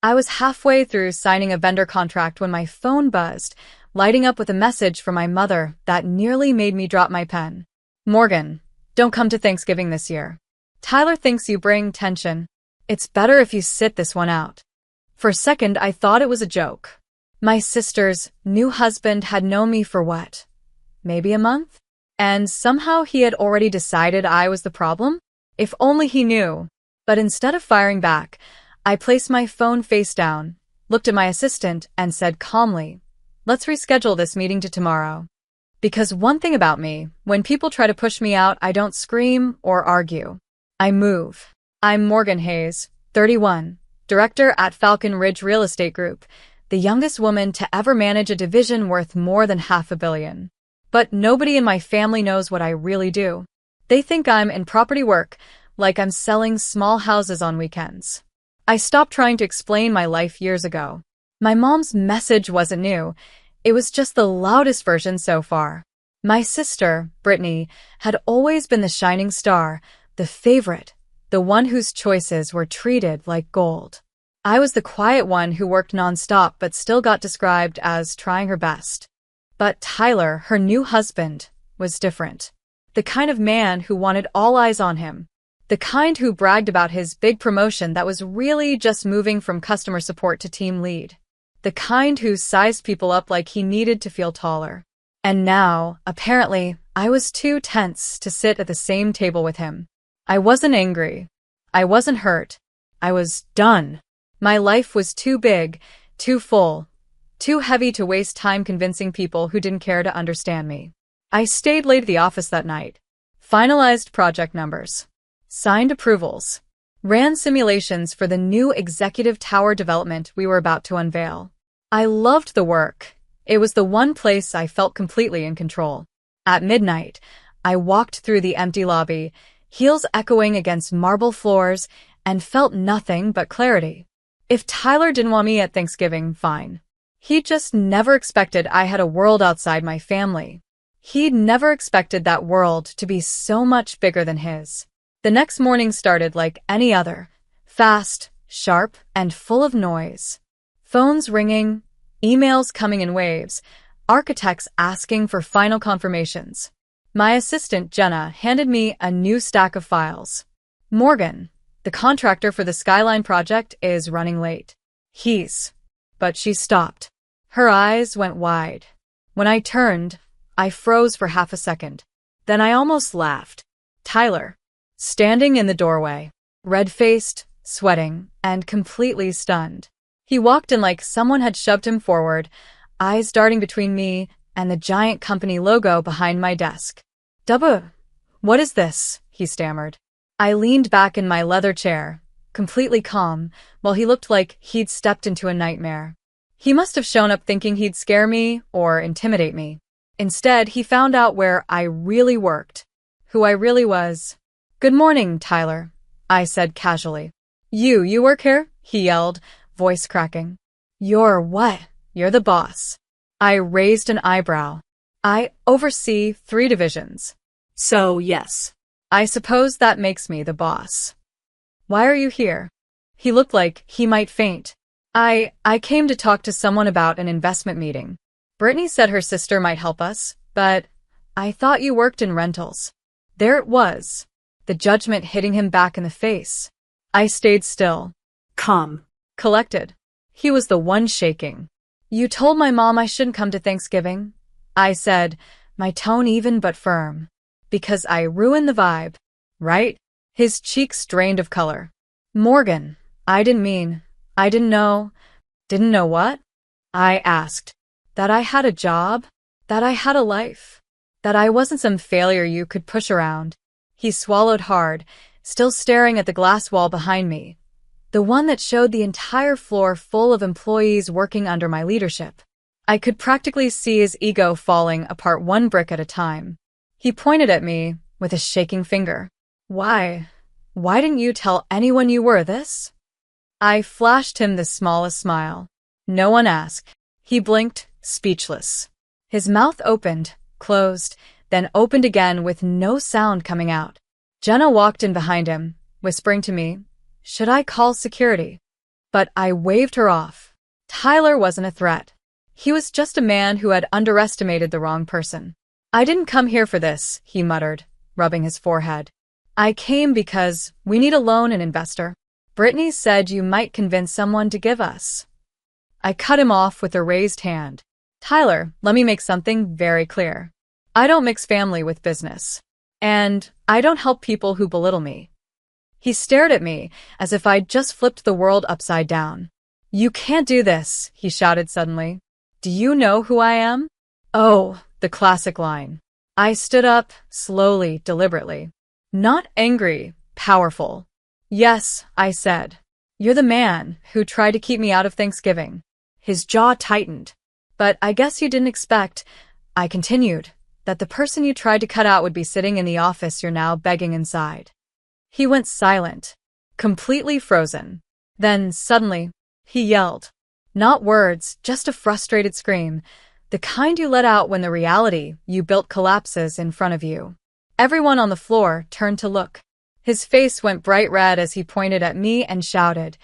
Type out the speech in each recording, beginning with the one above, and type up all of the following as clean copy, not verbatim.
I was halfway through signing a vendor contract when my phone buzzed, lighting up with a message from my mother that nearly made me drop my pen. Morgan, don't come to Thanksgiving this year. Tyler thinks you bring tension. It's better if you sit this one out. For a second, I thought it was a joke. My sister's new husband had known me for what? Maybe a month? And somehow he had already decided I was the problem? If only he knew. But instead of firing back, I placed my phone face down, looked at my assistant, and said calmly, "Let's reschedule this meeting to tomorrow." Because one thing about me, when people try to push me out, I don't scream or argue. I move. I'm Morgan Hayes, 31, director at Falcon Ridge Real Estate Group, the youngest woman to ever manage a division worth more than $500 million. But nobody in my family knows what I really do. They think I'm in property work, like I'm selling small houses on weekends. I stopped trying to explain my life years ago. My mom's message wasn't new. It was just the loudest version so far. My sister, Brittany, had always been the shining star, the favorite, the one whose choices were treated like gold. I was the quiet one who worked nonstop but still got described as trying her best. But Tyler, her new husband, was different. The kind of man who wanted all eyes on him. The kind who bragged about his big promotion that was really just moving from customer support to team lead. The kind who sized people up like he needed to feel taller. And now, apparently, I was too tense to sit at the same table with him. I wasn't angry. I wasn't hurt. I was done. My life was too big, too full, too heavy to waste time convincing people who didn't care to understand me. I stayed late at the office that night. Finalized project numbers. Signed approvals. Ran simulations for the new executive tower development we were about to unveil. I loved the work. It was the one place I felt completely in control. At midnight, I walked through the empty lobby, heels echoing against marble floors, and felt nothing but clarity. If Tyler didn't want me at Thanksgiving, fine. He just never expected I had a world outside my family. He'd never expected that world to be so much bigger than his. The next morning started like any other, fast, sharp, and full of noise. Phones ringing, emails coming in waves, architects asking for final confirmations. My assistant, Jenna, handed me a new stack of files. Morgan, the contractor for the Skyline project, is running late. But she stopped. Her eyes went wide. When I turned, I froze for half a second. Then I almost laughed. Tyler. Standing in the doorway, red-faced, sweating, and completely stunned. He walked in like someone had shoved him forward, eyes darting between me and the giant company logo behind my desk. "Dubba, what is this?" he stammered. I leaned back in my leather chair, completely calm, while he looked like he'd stepped into a nightmare. He must have shown up thinking he'd scare me or intimidate me. Instead, he found out where I really worked, who I really was. "Good morning, Tyler," I said casually. You work here?" he yelled, voice cracking. "You're what? You're the boss." I raised an eyebrow. "I oversee 3 divisions." "So, yes. "I suppose that makes me the boss." "Why are you here?" He looked like he might faint. I came to talk to someone about an investment meeting. Brittany said her sister might help us, but I thought you worked in rentals." There it was. The judgment hitting him back in the face. I stayed still. Calm. Collected. He was the one shaking. "You told my mom I shouldn't come to Thanksgiving," I said, my tone even but firm. "Because I ruined the vibe, right?" His cheeks drained of color. "Morgan, I didn't know." "Didn't know what?" I asked. "That I had a job, that I had a life, that I wasn't some failure you could push around." He swallowed hard, still staring at the glass wall behind me, the one that showed the entire floor full of employees working under my leadership. I could practically see his ego falling apart one brick at a time. He pointed at me with a shaking finger. Why didn't you tell anyone you were this?" I flashed him the smallest smile. "No one asked." He blinked, speechless. His mouth opened, closed, then opened again with no sound coming out. Jenna walked in behind him, whispering to me, "Should I call security?" But I waved her off. Tyler wasn't a threat. He was just a man who had underestimated the wrong person. I didn't come here for this, he muttered, rubbing his forehead. I came because we need a loan and investor. Brittany said you might convince someone to give us. I cut him off with a raised hand. Tyler, let me make something very clear. I don't mix family with business. And I don't help people who belittle me. He stared at me as if I'd just flipped the world upside down. You can't do this, he shouted suddenly. Do you know who I am? Oh, the classic line. I stood up, slowly, deliberately. Not angry, powerful. Yes, I said. You're the man who tried to keep me out of Thanksgiving. His jaw tightened. But I guess you didn't expect, I continued, that the person you tried to cut out would be sitting in the office you're now begging inside. He went silent, completely frozen. Then, suddenly, he yelled. Not words, just a frustrated scream, the kind you let out when the reality you built collapses in front of you. Everyone on the floor turned to look. His face went bright red as he pointed at me and shouted,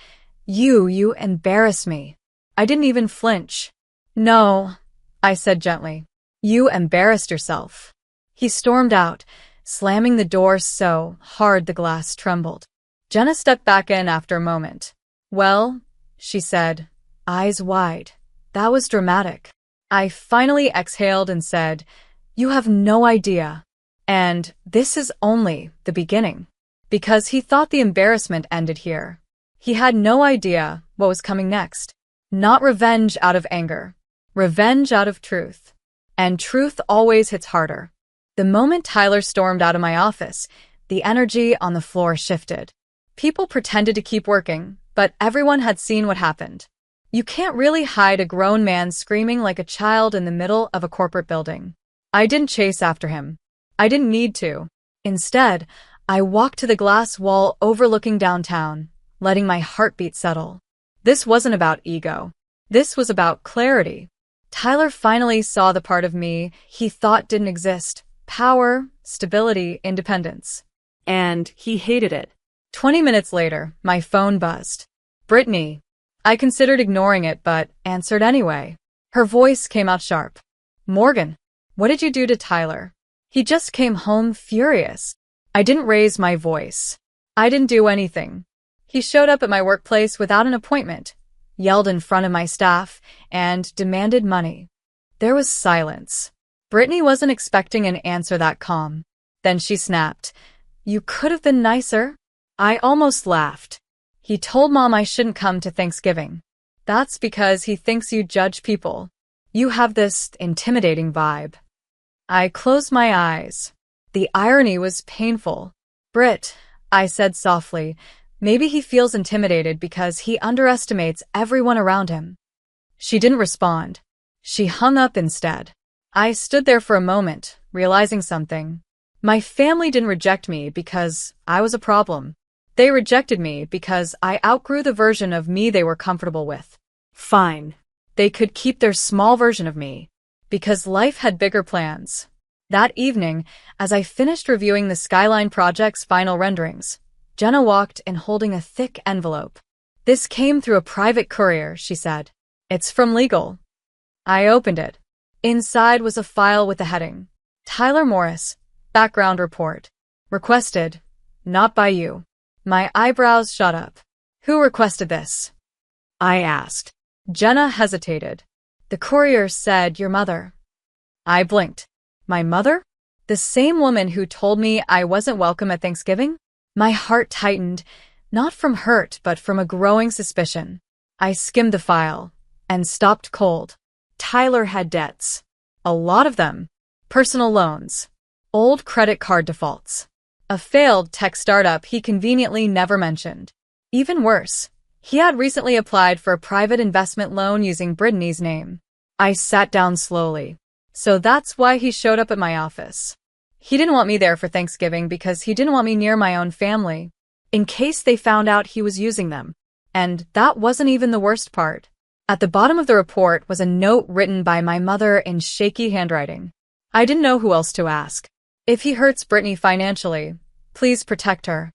You embarrass me. I didn't even flinch. No, I said gently. You embarrassed yourself. He stormed out, slamming the door so hard the glass trembled. Jenna stepped back in after a moment. Well, she said, eyes wide. That was dramatic. I finally exhaled and said, You have no idea. And this is only the beginning. Because he thought the embarrassment ended here. He had no idea what was coming next. Not revenge out of anger. Revenge out of truth. And truth always hits harder. The moment Tyler stormed out of my office, the energy on the floor shifted. People pretended to keep working, but everyone had seen what happened. You can't really hide a grown man screaming like a child in the middle of a corporate building. I didn't chase after him. I didn't need to. Instead, I walked to the glass wall overlooking downtown, letting my heartbeat settle. This wasn't about ego. This was about clarity. Tyler finally saw the part of me he thought didn't exist. Power, stability, independence. And he hated it. 20 minutes later, my phone buzzed. Brittany. I considered ignoring it, but answered anyway. Her voice came out sharp. Morgan, what did you do to Tyler? He just came home furious. I didn't raise my voice. I didn't do anything. He showed up at my workplace without an appointment, yelled in front of my staff, and demanded money. There was silence. Brittany wasn't expecting an answer that calm. Then she snapped. You could have been nicer. I almost laughed. He told Mom I shouldn't come to Thanksgiving. That's because he thinks you judge people. You have this intimidating vibe. I closed my eyes. The irony was painful. Britt, I said softly, maybe he feels intimidated because he underestimates everyone around him. She didn't respond. She hung up instead. I stood there for a moment, realizing something. My family didn't reject me because I was a problem. They rejected me because I outgrew the version of me they were comfortable with. Fine. They could keep their small version of me, because life had bigger plans. That evening, as I finished reviewing the Skyline project's final renderings, Jenna walked in holding a thick envelope. This came through a private courier, she said. It's from legal. I opened it. Inside was a file with a heading. Tyler Morris, background report. Requested, not by you. My eyebrows shot up. Who requested this? I asked. Jenna hesitated. The courier said your mother. I blinked. My mother? The same woman who told me I wasn't welcome at Thanksgiving? My heart tightened, not from hurt but from a growing suspicion. I skimmed the file and stopped cold. Tyler had debts. A lot of them. Personal loans. Old credit card defaults. A failed tech startup he conveniently never mentioned. Even worse, he had recently applied for a private investment loan using Brittany's name. I sat down slowly. So that's why he showed up at my office. He didn't want me there for Thanksgiving because he didn't want me near my own family, in case they found out he was using them. And that wasn't even the worst part. At the bottom of the report was a note written by my mother in shaky handwriting. I didn't know who else to ask. If he hurts Brittany financially, please protect her.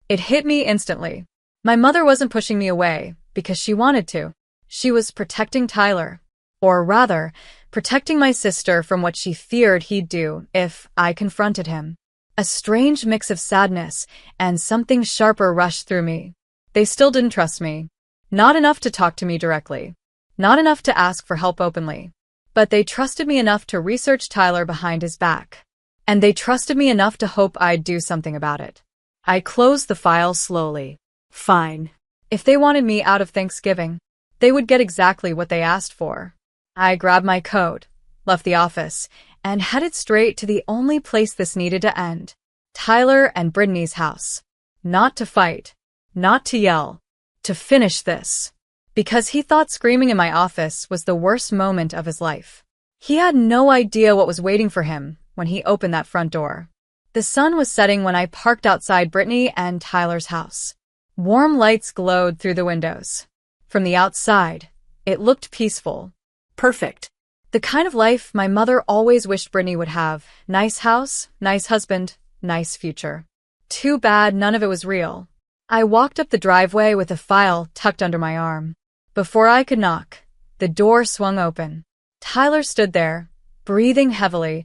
It hit me instantly. My mother wasn't pushing me away. because she wanted to. She was protecting Tyler. Or rather, protecting my sister from what she feared he'd do if I confronted him. A strange mix of sadness and something sharper rushed through me. They still didn't trust me. Not enough to talk to me directly. Not enough to ask for help openly. But they trusted me enough to research Tyler behind his back. And they trusted me enough to hope I'd do something about it. I closed the file slowly. Fine. If they wanted me out of Thanksgiving, they would get exactly what they asked for. I grabbed my coat, left the office, and headed straight to the only place this needed to end. Tyler and Brittany's house. Not to fight. Not to yell. To finish this. Because he thought screaming in my office was the worst moment of his life. He had no idea what was waiting for him when he opened that front door. The sun was setting when I parked outside Brittany and Tyler's house. Warm lights glowed through the windows. From the outside, it looked peaceful. Perfect. The kind of life my mother always wished Brittany would have. Nice house, nice husband, nice future. Too bad none of it was real. I walked up the driveway with a file tucked under my arm. Before I could knock, the door swung open. Tyler stood there, breathing heavily,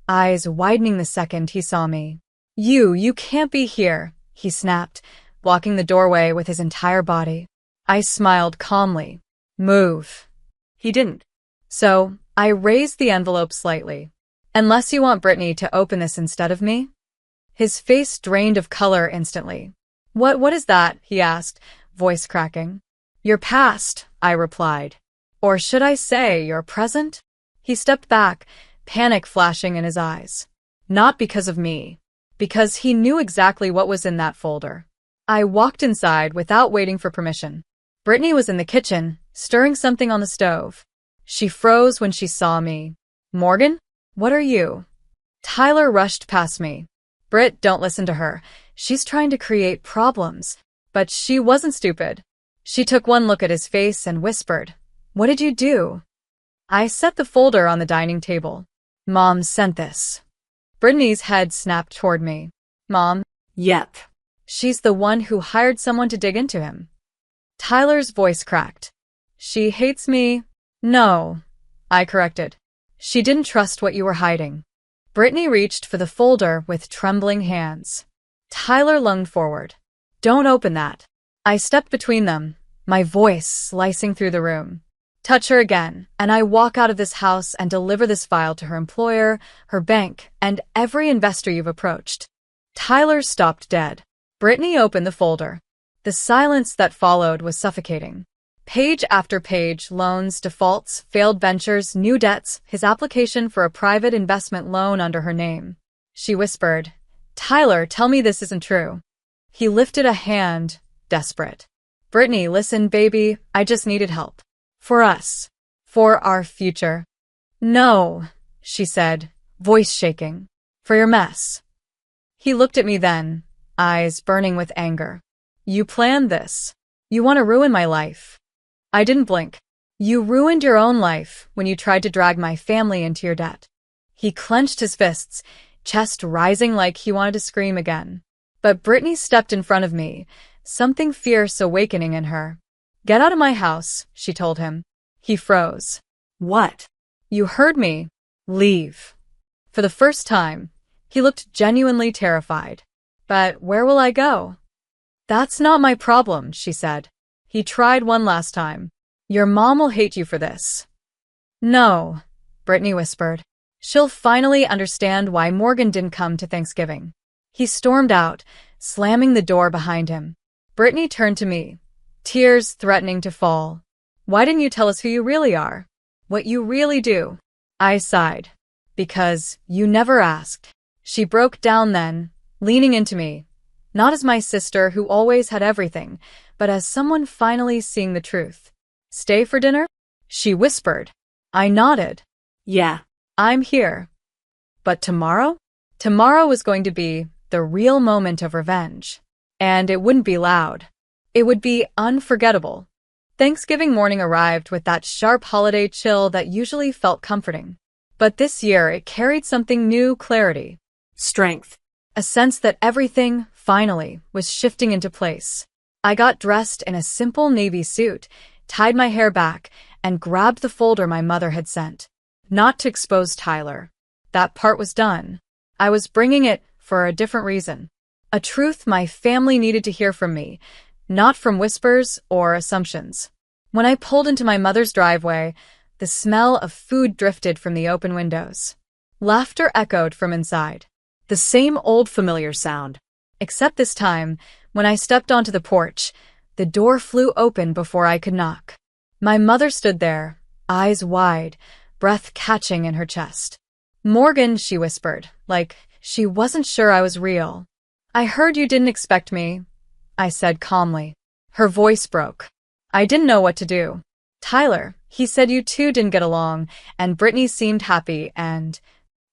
eyes widening the second he saw me. You can't be here, he snapped, blocking the doorway with his entire body. I smiled calmly. Move. He didn't. So, I raised the envelope slightly. Unless you want Brittany to open this instead of me? His face drained of color instantly. What is that? He asked, voice cracking. Your past, I replied. Or should I say your present? He stepped back, panic flashing in his eyes. Not because of me. Because he knew exactly what was in that folder. I walked inside without waiting for permission. Brittany was in the kitchen, stirring something on the stove. She froze when she saw me. Morgan? What are you? Tyler rushed past me. Britt, don't listen to her. She's trying to create problems. But she wasn't stupid. She took one look at his face and whispered, What did you do? I set the folder on the dining table. Mom sent this. Brittany's head snapped toward me. Mom? Yep. She's the one who hired someone to dig into him. Tyler's voice cracked. She hates me. No, I corrected. She didn't trust what you were hiding. Brittany reached for the folder with trembling hands. Tyler lunged forward. Don't open that. I stepped between them, my voice slicing through the room. Touch her again, and I walk out of this house and deliver this file to her employer, her bank, and every investor you've approached. Tyler stopped dead. Brittany opened the folder. The silence that followed was suffocating. Page after page, loans, defaults, failed ventures, new debts, his application for a private investment loan under her name. She whispered, Tyler, tell me this isn't true. He lifted a hand, desperate. Brittany, listen, baby, I just needed help. For us. For our future. No, she said, voice shaking. For your mess. He looked at me then, eyes burning with anger. You planned this. You want to ruin my life. I didn't blink. You ruined your own life when you tried to drag my family into your debt. He clenched his fists, chest rising like he wanted to scream again. But Brittany stepped in front of me, something fierce awakening in her. Get out of my house, she told him. He froze. What? You heard me. Leave. For the first time, he looked genuinely terrified. But where will I go? That's not my problem, she said. He tried one last time. Your mom will hate you for this. No, Brittany whispered. She'll finally understand why Morgan didn't come to Thanksgiving. He stormed out, slamming the door behind him. Brittany turned to me, tears threatening to fall. Why didn't you tell us who you really are? What you really do? I sighed. Because you never asked. She broke down then, leaning into me. Not as my sister who always had everything, but as someone finally seeing the truth. Stay for dinner? She whispered. I nodded. Yeah. I'm here. But tomorrow? Tomorrow was going to be the real moment of revenge. And it wouldn't be loud. It would be unforgettable. Thanksgiving morning arrived with that sharp holiday chill that usually felt comforting. But this year it carried something new, clarity. Strength. A sense that everything, finally, was shifting into place. I got dressed in a simple navy suit, tied my hair back, and grabbed the folder my mother had sent. Not to expose Tyler. That part was done. I was bringing it for a different reason. A truth my family needed to hear from me, not from whispers or assumptions. When I pulled into my mother's driveway, the smell of food drifted from the open windows. Laughter echoed from inside. The same old familiar sound. Except this time, when I stepped onto the porch, the door flew open before I could knock. My mother stood there, eyes wide, breath catching in her chest. "Morgan," she whispered, like she wasn't sure I was real. "I heard you didn't expect me," I said calmly. Her voice broke. I didn't know what to do. "Tyler, he said you two didn't get along, and Brittany seemed happy, and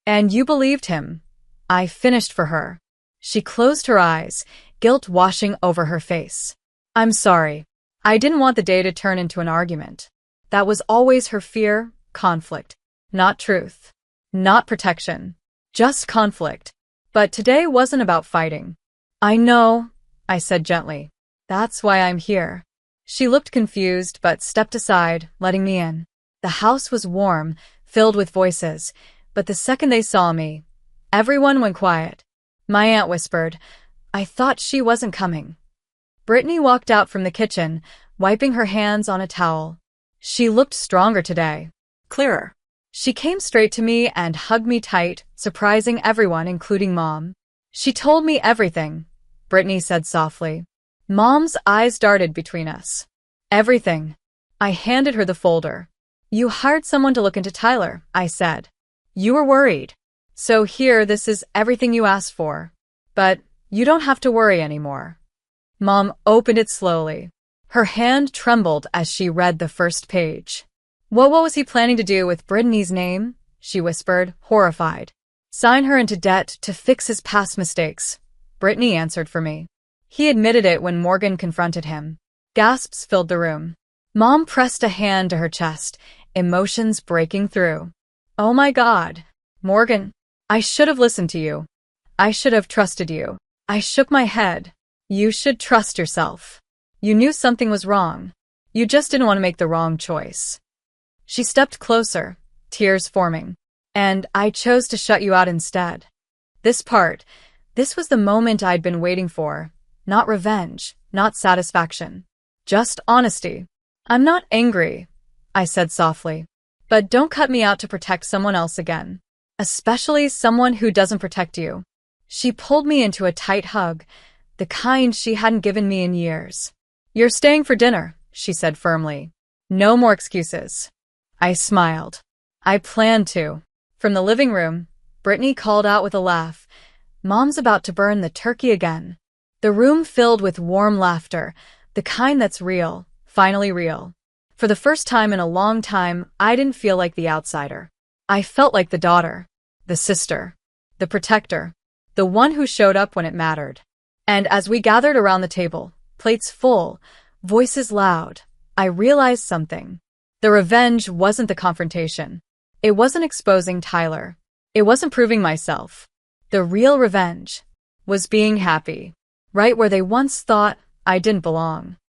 you believed him." I finished for her. She closed her eyes, guilt washing over her face. "I'm sorry. I didn't want the day to turn into an argument." That was always her fear, conflict. Not truth. Not protection. Just conflict. But today wasn't about fighting. "I know," I said gently. "That's why I'm here." She looked confused but stepped aside, letting me in. The house was warm, filled with voices, but the second they saw me, everyone went quiet. My aunt whispered, "I thought she wasn't coming." Brittany walked out from the kitchen, wiping her hands on a towel. She looked stronger today. Clearer. She came straight to me and hugged me tight, surprising everyone, including Mom. "She told me everything," Brittany said softly. Mom's eyes darted between us. "Everything." I handed her the folder. "You hired someone to look into Tyler," I said. "You were worried. So here, this is everything you asked for. But you don't have to worry anymore." Mom opened it slowly. Her hand trembled as she read the first page. What was he planning to do with Brittany's name?" she whispered, horrified. "Sign her into debt to fix his past mistakes," Brittany answered for me. He admitted it when Morgan confronted him. Gasps filled the room. Mom pressed a hand to her chest, emotions breaking through. "Oh my God, Morgan, I should have listened to you. I should have trusted you." I shook my head. "You should trust yourself. You knew something was wrong. You just didn't want to make the wrong choice." She stepped closer, tears forming. "And I chose to shut you out instead." This was the moment I'd been waiting for. Not revenge, not satisfaction. Just honesty. "I'm not angry," I said softly. "But don't cut me out to protect someone else again. Especially someone who doesn't protect you." She pulled me into a tight hug, the kind she hadn't given me in years. "You're staying for dinner," she said firmly. "No more excuses." I smiled. "I planned to." From the living room, Brittany called out with a laugh, "Mom's about to burn the turkey again." The room filled with warm laughter, the kind that's real, finally real. For the first time in a long time, I didn't feel like the outsider. I felt like the daughter, the sister, the protector, the one who showed up when it mattered. And as we gathered around the table, plates full, voices loud, I realized something. The revenge wasn't the confrontation. It wasn't exposing Tyler. It wasn't proving myself. The real revenge was being happy, right where they once thought I didn't belong.